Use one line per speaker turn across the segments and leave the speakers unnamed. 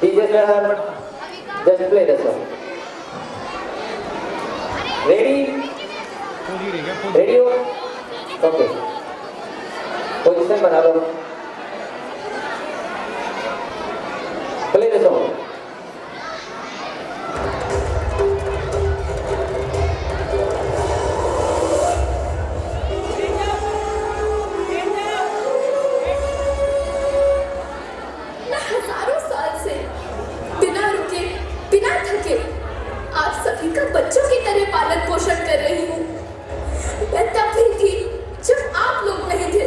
DJ sir, just play the song. Ready? Ready? Okay. Position बना लो. Play the song.
बच्चों की तरह पालन पोषण कर रही हूँ। मैं तब भी थी जब आप लोग नहीं थे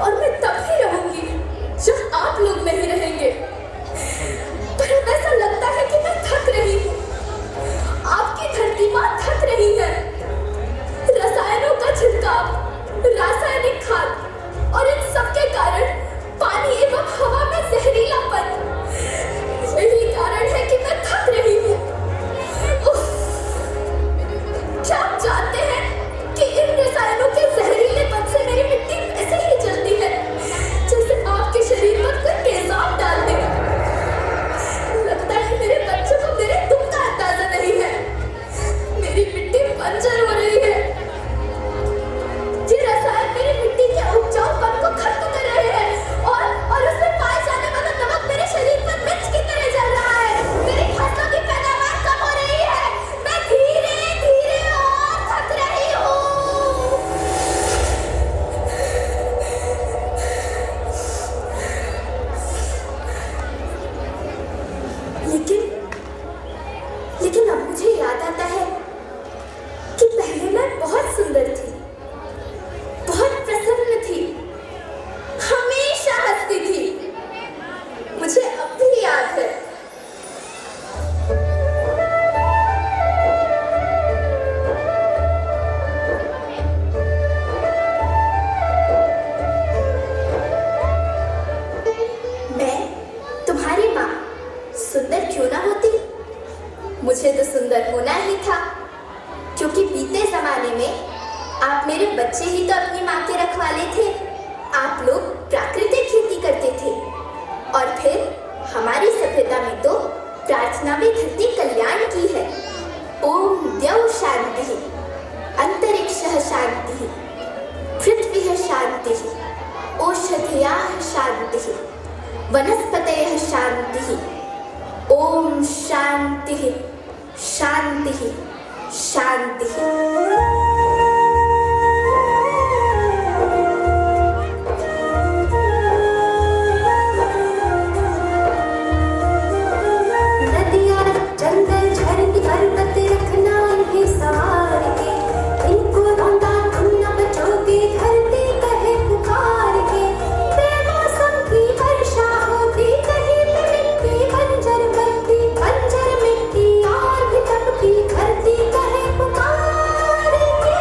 और मैं तब भी रहूंगी जब आप लोग नहीं रहेंगे। पर अब ऐसा लगता है कि मैं थक रही हूँ। आपकी धरती माँ थक रही है। रसायनों का छिड़काव, रासायनिक खाद और इन सबके कारण पानी एवं हवा में जहरीलापन, यही कारण है कि मैं थक रही हूँ। क्या आप जानते हैं कि इन रसायनों के जहरीलेपन से मेरी मिट्टी वैसे ही जलती है जैसे आपके शरीर पर कोई तेजाब डाल दे। लगता है मेरे बच्चों को मेरे दुख का अंदाजा नहीं है। मेरी मिट्टी बंजर हो रही है। ये रसायन मेरी मिट्टी के उपजाऊपन को खत्म कर रहे हैं और उसमें पाए जाने वाला नमक मेरे शरीर पर मिर्च की तरह जल रहा है। मेरी फसलों की पैदावार कम हो रही है। मैं धीरे धीरे और थक रही हूँ। लेकिन अब मुझे याद आता है कि पहले मैं बहुत सुंदर थी, बहुत प्रसन्न थी, हमेशा हंसती थी। मुझे अब भी याद है। मैं तुम्हारी माँ सुंदर क्यों ना होती, मुझे तो सुंदर होना ही था, क्योंकि बीते जमाने में आप मेरे बच्चे ही तो अपनी माँ के रखवाले थे। आप लोग प्राकृतिक खेती करते थे और फिर हमारी सभ्यता में तो प्रार्थना भी धरती कल्याण की है। ओम द्यौ शांति, अंतरिक्षः शांति, पृथ्वी शांति, औषधयः शांति, वनस्पतयः शांति। ओम शांति शांति शांति। जंगल झरने पर्वत रखना इन्हें संवार के, इनको रोंदा तुम न बचोगे धरती कहे पुकार के। बेमौसम की वर्षा होती कहीं पे मिट्टी बंजर बनती, बंजर मिट्टी और भी तपती धरती कहे पुकार के।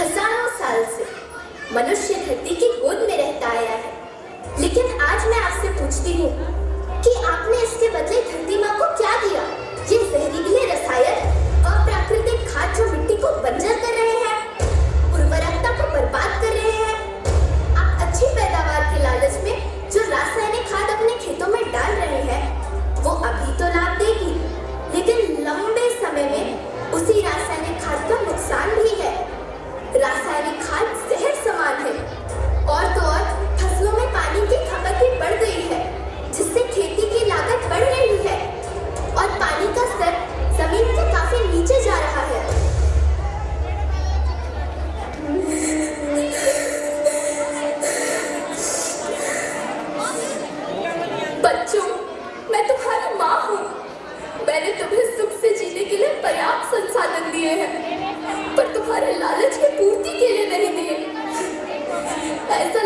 हजारों साल से मनुष्य धरती की गोद में रहता आया है, लेकिन आज मैं आपसे पूछती हूँ कि आपने इसके बदले धरती माँ को क्या दिया? ये जहरीले रसायन, अप्राकृतिक खाद जो मिट्टी को बंजर कर रहे हैं, उर्वरकता को बर्बाद कर रहे हैं। आप अच्छी पैदावार के लालच में जो रासायनिक खाद अपने खेतों में डाल रहे हैं, वो अभी तो लाभ देगी, लेकिन लंबे समय में उसी रासायनिक खाद का नुकसान भी है। रासायनिक खाद जहर समान है और तो और फसलों में पानी की खपत भी बढ़ गई है, जिससे खेती की लागत बढ़ रही है और पानी का स्तर जमीन से काफी नीचे जा रहा है। बच्चों, मैं तुम्हारी माँ हूँ। मैंने तुम्हें सुख से जीने के लिए पर्याप्त संसाधन दिए हैं, पर तुम्हारे लालच की पूर्ति के लिए नहीं दिए। ऐसा